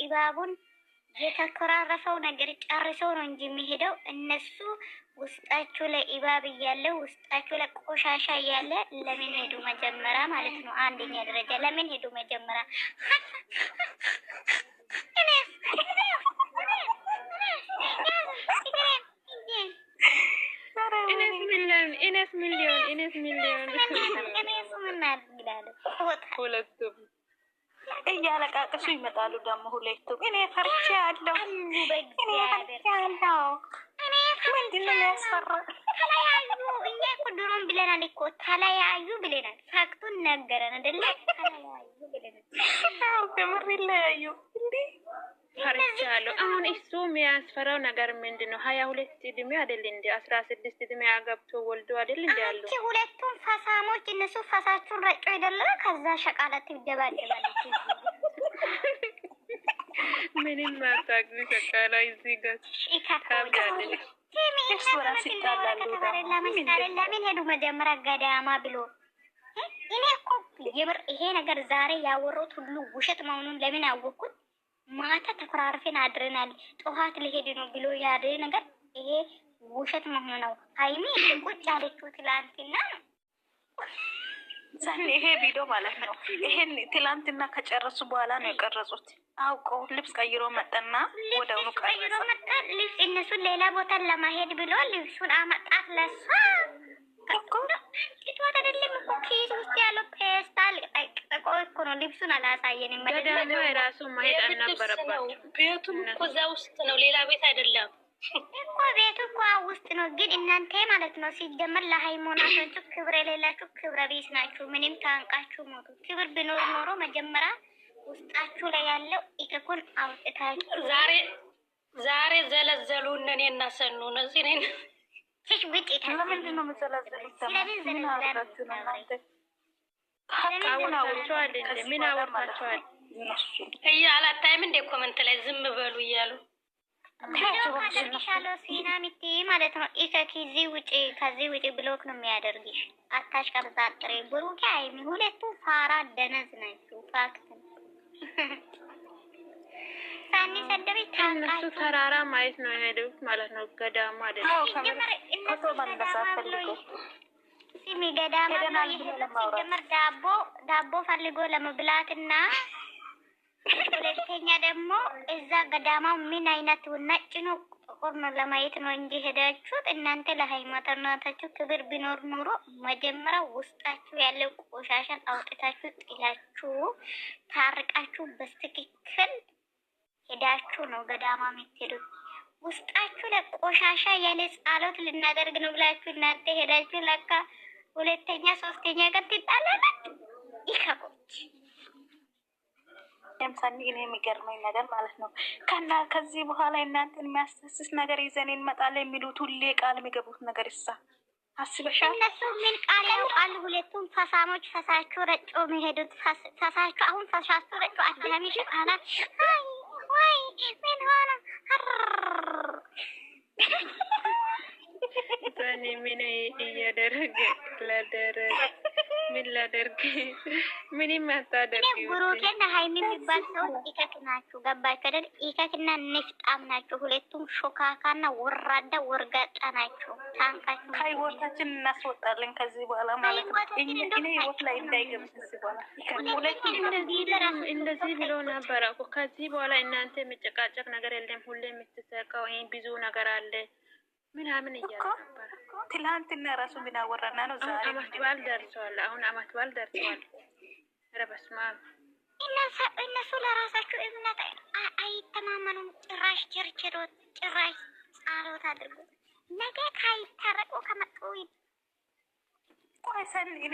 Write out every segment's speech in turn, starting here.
ኢባቡን የተኮራረፈው ነገር ጨርሰው ነው እንጂ የሚሄደው እነሱ ውስጣችሁ ላይ ኢባብ እያለ ውስጣችሁ ላይ ቆሻሻ እያለ ለምን ሄዱ መጀመሪያ ማለት ነው። አንደኛ ደረጃ ለምን ሄዱ መጀመሪያ? ኢነስ ሚሊዮን ሁለቱም እያለቃቅሱ ይመጣሉ። ደግሞ ሁለቱም እኔ ፈርቼ ያለው ምንድነው የሚያስፈራው? ተለያዩ። እኛ እኮ ድሮም ብለናል እኮ ተለያዩ ብለናል። ፋክቱን ነገረን አይደለ? ተለያዩ ብለናል። ከምር ይለያዩ እንዴ? ፈርቻለሁ። አሁን እሱ የሚያስፈራው ነገር ምንድነው? 22 እድሜ አይደል እንዴ? 16 እድሜ አገብቶ ወልዶ አይደል እንዴ ያለው? ሁለቱም ፈሳሞች እነሱ ፈሳችሁን ረጩ አይደለ? ከዛ ሸቃላት ይደባደባለች። ምንም ማታግሪ ሸቃላ እዚህ ጋር ታብዳለች። ለምን ሄዱ መጀመሪያ ገዳማ ብሎ? እኔ እኮ የምር ይሄ ነገር ዛሬ ያወሩት ሁሉ ውሸት መሆኑን ለምን አወቅኩት? ማታ ተኮራርፈን አድረናል። ጠዋት ሊሄድ ነው ብሎ ያደ ነገር ይሄ ውሸት መሆኑ ነው። ሀይሚ ቁጭ ያለችው ትላንትና ነው። ይሄ ቪዲዮ ማለት ነው። ይሄን ትላንትና ከጨረሱ በኋላ ነው የቀረጹት። አውቀው ልብስ ቀይሮ መጣና ወደውኑ ቀይሮ መጣ። ልብስ እነሱን ሌላ ቦታ ለማሄድ ብሎ ልብሱን አመጣት ለሷ እኮ አይደለም እኮ ኪስ ውስጥ ያለው ፔስታል ጠቆ እኮ ነው። ልብሱን አላሳየንም። ገዳማ የራሱ ማሄድ አልነበረባቸው። ቤቱም እኮ እዛ ውስጥ ነው፣ ሌላ ቤት አይደለም እኮ ቤቱ እኮ ውስጥ ነው። ግን እናንተ ማለት ነው ሲጀመር ለሃይማኖታችሁ ክብር የሌላችሁ ክብረ ቢስ ናችሁ። ምንም ታንቃችሁ ሞቱ። ክብር ቢኖር ኖሮ መጀመሪያ ውስጣችሁ ላይ ያለው ኢከኩን አውጥታችሁ ዛሬ ዘለዘሉ እነኔ እናሰኑ ነዚህ ነን ትሽ ውጪ ለምንድን ነው የምትዘለዘሉት? ስለዚህ ዘለዘላችሁ ነው እናንተ አውርታችኋል እንዴ? ምን አውርታችኋል? አላታይም እንደ ኮመንት ላይ ዝም በሉ እያሉ ሻሎ ሲና ሚቲ ማለት ነው። ከዚህ ውጪ ብሎክ ነው የሚያደርግሽ። አታሽ ቀርዛጥሬ ብሩኬ አይሚ ሁለቱ ፋራ ደነዝ ናቸው። ፋክት ሳኒ ሰደበ እነሱ ተራራ ማየት ነው የሄዱት ማለት ነው። ገዳማ አይደለም። ፎቶ መነሳት ፈልጎ ሲሚ ገዳማ ሲጀመር ዳቦ ፈልጎ ለመብላትና ሁለተኛ ደግሞ እዛ ገዳማው ምን አይነት ነጭ ነው ጥቁር ነው ለማየት ነው እንጂ ሄዳችሁት እናንተ ለሃይማኖታችሁ ክብር ቢኖር ኖሮ መጀመሪያ ውስጣችሁ ያለው ቆሻሻን አውጥታችሁ ጥላችሁ ታርቃችሁ በስትክክል ሄዳችሁ ነው ገዳማ የምትሄዱት። ውስጣችሁ ለቆሻሻ ያለ ጸሎት ልናደርግ ነው ብላችሁ እናንተ ሄዳችሁ ለካ ሁለተኛ ሶስተኛ ቀን ትጣላላችሁ። ይከቦች ለምሳሌ እኔ የሚገርመኝ ነገር ማለት ነው ከዚህ በኋላ እናንተን የሚያስተስስ ነገር ይዘን እንመጣለን የሚሉት ሁሌ ቃል የሚገቡት ነገር ይሳ አስበሻል? እነሱ ምን ቃል ያውቃሉ? ሁለቱም ፈሳሞች ፈሳችሁ ረጮ የሚሄዱት ፈሳችሁ አሁን ፈሳችሁ ረጮ አዳሚሽ ካላ ወይ ምን ሆነ በኔ ምን እያደረገ ለደረገ ምን ላደርግ ምንም አታደርጊ። ብሩኬና ሃይሚ የሚባል ሰው ኢከክ ናችሁ። ገባችሁ አይደል? ኢከክና ንፍጣም ናችሁ። ሁለቱም ሾካካና ወራዳ ወርጋጣ ናችሁ። ታንቃችሁ ከህይወታችን እናስወጣለን ከዚህ በኋላ ማለት ነው። እኔ ህይወት ላይ እንዳይገባ ከዚህ በኋላ ሁለቱም እንደዚህ ብሎ ነበረ እኮ ከዚህ በኋላ እናንተ የምጨቃጨቅ ነገር የለም። ሁሌ የምትሰቃው ብዙ ነገር አለ ምናምን እያለ ነበር። ትላንትና ራሱ ምን አወራና ነው ዛሬ አመት በዓል ደርሰዋል። አሁን አመት በዓል ደርሰዋል። ኧረ በስመ አብ እነሱ ለራሳቸው እምነት አይተማመኑም። ጭራሽ ቸርችሮት ጭራሽ ጸሎት አድርጎ ነገ ካይታረቁ ከመጡ ቆይሰን እኔ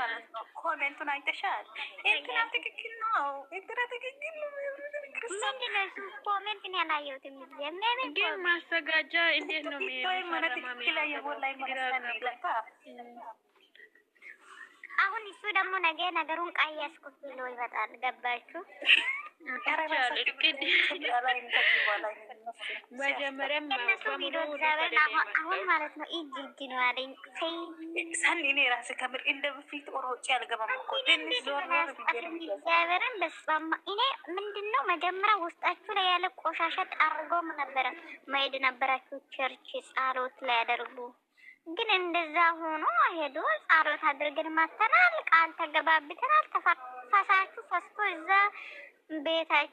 ማለት ነው። ኮሜንቱን አይተሻል? እንትና ትክክል ነው፣ እንትና ትክክል ነው። ምንድነው ኮሜንት ነው ያላየሁት? ግን ማሰጋጃ እንዴት ነው አሁን እሱ ደግሞ ነገ ነገሩን ቀየስኩት ብሎ ይመጣል። ገባችሁ? መጀመሪያም እነሱ ቪዲዮ እግዚአብሔርን አሁን ማለት ነው እጅ እጅ ነው ያለኝ ሰኒ እኔ ራሴ ከምር እንደ በፊት ኦሮጭ ያልገባም እኮ ትንሽ ዞር እግዚአብሔርን በስማማ እኔ ምንድን ነው መጀመሪያ ውስጣችሁ ላይ ያለ ቆሻሻ ጠርጎም ነበረ መሄድ ነበራችሁ ቸርች ጸሎት ላይ ያደርጉ ግን እንደዛ ሆኖ ሄዶ ጸሎት አድርገን ማተናል ቃል ተገባብተናል ተፋሳችሁ ፈስቶ እዛ ቤታችሁ